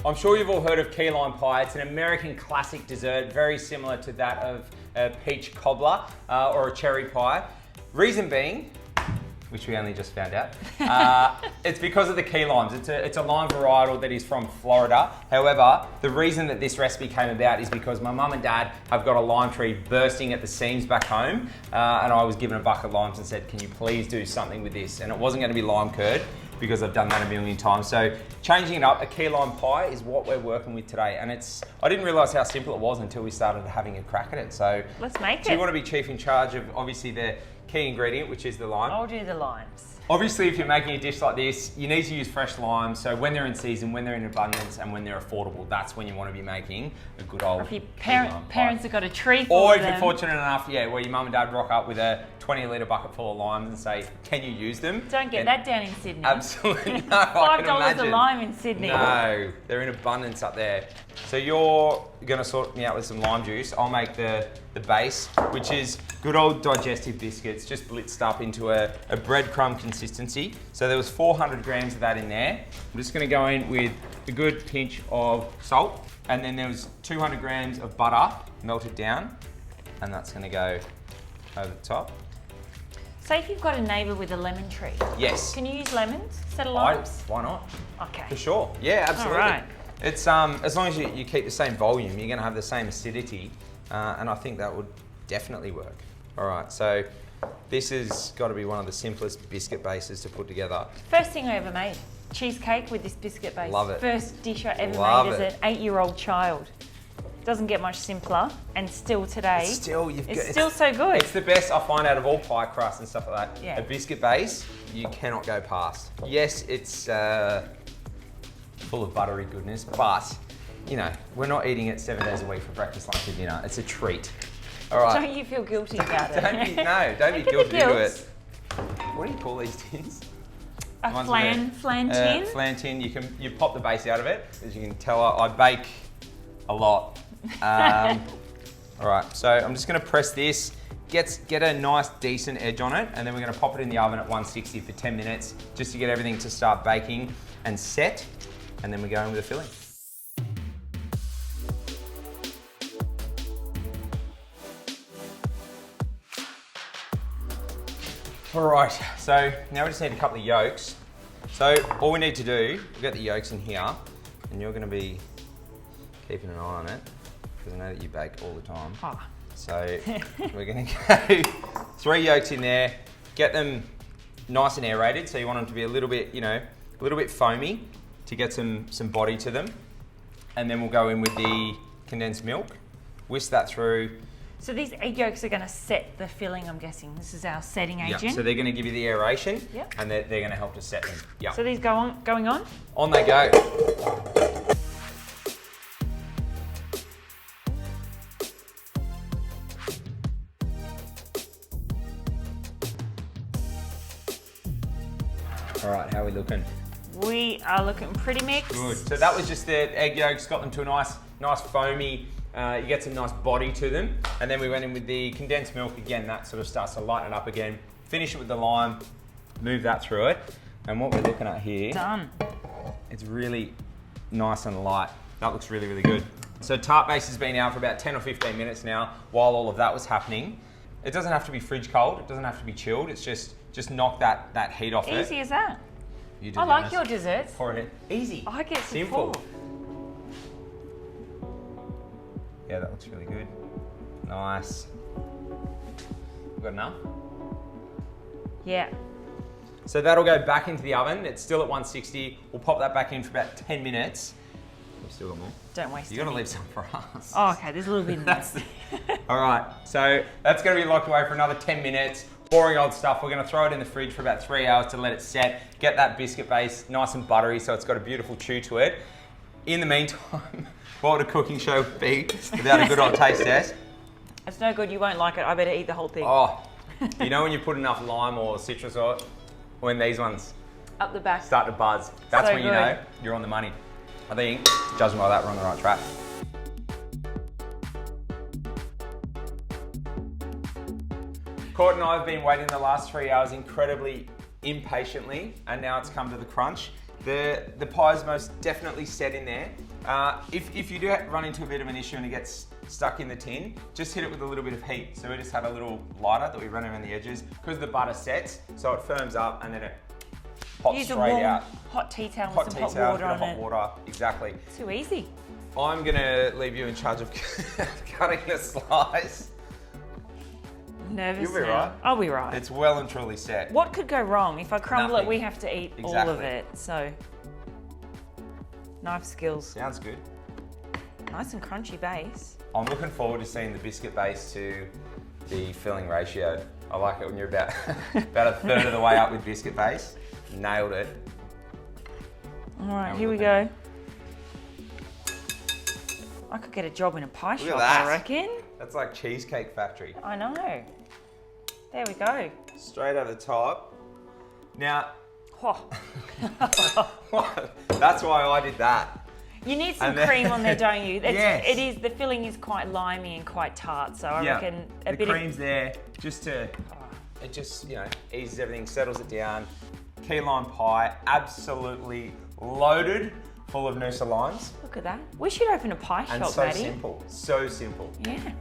I'm sure you've all heard of key lime pie. It's an American classic dessert, very similar to that of a peach cobbler or a cherry pie. Reason being, which we only just found out, it's because of the key limes. It's a lime varietal that is from Florida. However, the reason that this recipe came about is because my mum and dad have got a lime tree bursting at the seams back home, and I was given a bucket of limes and said, can you please do something with this? And it wasn't going to be lime curd, because I've done that a million times. So changing it up, a key lime pie is what we're working with today. And I didn't realise how simple it was until we started having a crack at it. So let's make it. Do you want to be chief in charge of obviously the key ingredient, which is the lime? I'll do the limes. Obviously, if you're making a dish like this, you need to use fresh limes. So when they're in season, when they're in abundance, and when they're affordable, that's when you want to be making a good old if your parents have got a tree for Or if them. you're fortunate enough, where your mum and dad rock up with a 20-litre bucket full of limes and say, can you use them? Don't get that down in Sydney. Absolutely no. $5 a lime in Sydney. No, they're in abundance up there. So you're going to sort me out with some lime juice. I'll make the base, which is good old digestive biscuits, just blitzed up into a breadcrumb consistency. So there was 400 grams of that in there. I'm just going to go in with a good pinch of salt, and then there was 200 grams of butter melted down, and that's going to go over the top. Say if you've got a neighbour with a lemon tree. Yes. Can you use lemons instead of limes? Why not? Okay. For sure. Yeah, absolutely. All right. It's as long as you keep the same volume, you're going to have the same acidity, and I think that would definitely work. All right, so this has got to be one of the simplest biscuit bases to put together. First thing I ever made, cheesecake with this biscuit base. Love it. First dish I ever Love made as an 8-year-old child. Doesn't get much simpler, and still today, it's still so good. It's the best I find out of all pie crust and stuff like that. Yeah. A biscuit base, you cannot go past. Yes, it's full of buttery goodness, but you know, we're not eating it 7 days a week for breakfast, lunch, and dinner. It's a treat. All right. Don't you feel guilty about it? Don't be guilty into it. What do you call these tins? A flan tin. Flan tin. You pop the base out of it. As you can tell, I bake a lot. All right, so I'm just going to press this, get a nice decent edge on it, and then we're going to pop it in the oven at 160 for 10 minutes just to get everything to start baking and set, and then we go in with the filling. All right, so now we just need a couple of yolks. So all we need to do, we'll get the yolks in here, and you're going to be keeping an eye on it, because I know that you bake all the time. Oh. So we're going to go 3 yolks in there, get them nice and aerated. So you want them to be a little bit, a little bit foamy to get some body to them. And then we'll go in with the condensed milk, whisk that through. So these egg yolks are going to set the filling, I'm guessing. This is our setting agent. Yep. So they're going to give you the aeration, yep. And they're going to help to set them. Yep. So these going on? On they go. All right, how are we looking? We are looking pretty mixed. Good. So that was just the egg yolks, got them to a nice foamy, you get some nice body to them. And then we went in with the condensed milk again, that sort of starts to lighten it up again. Finish it with the lime, move that through it. And what we're looking at here, done. It's really nice and light. That looks really, really good. So tart base has been out for about 10 or 15 minutes now while all of that was happening. It doesn't have to be fridge cold, it doesn't have to be chilled, it's just knock that heat off it. Easy as that. You I like your desserts. Pour it in. Easy. I get some simple. full. Yeah, that looks really good. Nice. We've got enough? Yeah. So that'll go back into the oven. It's still at 160. We'll pop that back in for about 10 minutes. We've still got more. Don't waste it. You got to leave some for us. Oh, okay. There's a little bit in there. All right. So that's going to be locked away for another 10 minutes. Boring old stuff. We're going to throw it in the fridge for about 3 hours to let it set. Get that biscuit base nice and buttery so it's got a beautiful chew to it. In the meantime, what would a cooking show be without a good old taste test? It's no good. You won't like it. I better eat the whole thing. Oh, you know when you put enough lime or citrus oil? When these ones up the back start to buzz. That's so when you good. know you're on the money. I think, judging by that, we're on the right track. Court and I have been waiting the last 3 hours incredibly impatiently, and now it's come to the crunch. The pie is most definitely set in there. If you do run into a bit of an issue and it gets stuck in the tin, just hit it with a little bit of heat. So we just had a little lighter that we run around the edges because the butter sets, so it firms up and then it pops Use straight a warm, out. hot tea towel with some hot water on it. Hot water, exactly. Too easy. I'm gonna leave you in charge of cutting the slice. Nervous You'll be now. right. I'll be right. It's well and truly set. What could go wrong? If I crumble Nothing. it, we have to eat all of it. So, knife skills. Sounds good. Nice and crunchy base. I'm looking forward to seeing the biscuit base to the filling ratio. I like it when you're about a third of the way up with biscuit base. Nailed it. All right, here we go. I could get a job in a pie shop, I reckon. That's like Cheesecake Factory. I know. There we go. Straight over the top. Now, Oh. that's why I did that. You need some cream on there, don't you? Yes. It is. The filling is quite limey and quite tart, so I reckon the cream's there just to, it just, eases everything, settles it down. Key lime pie, absolutely loaded, full of Noosa limes. Look at that. We should open a pie shop, And so Maddie. simple, so simple. Yeah.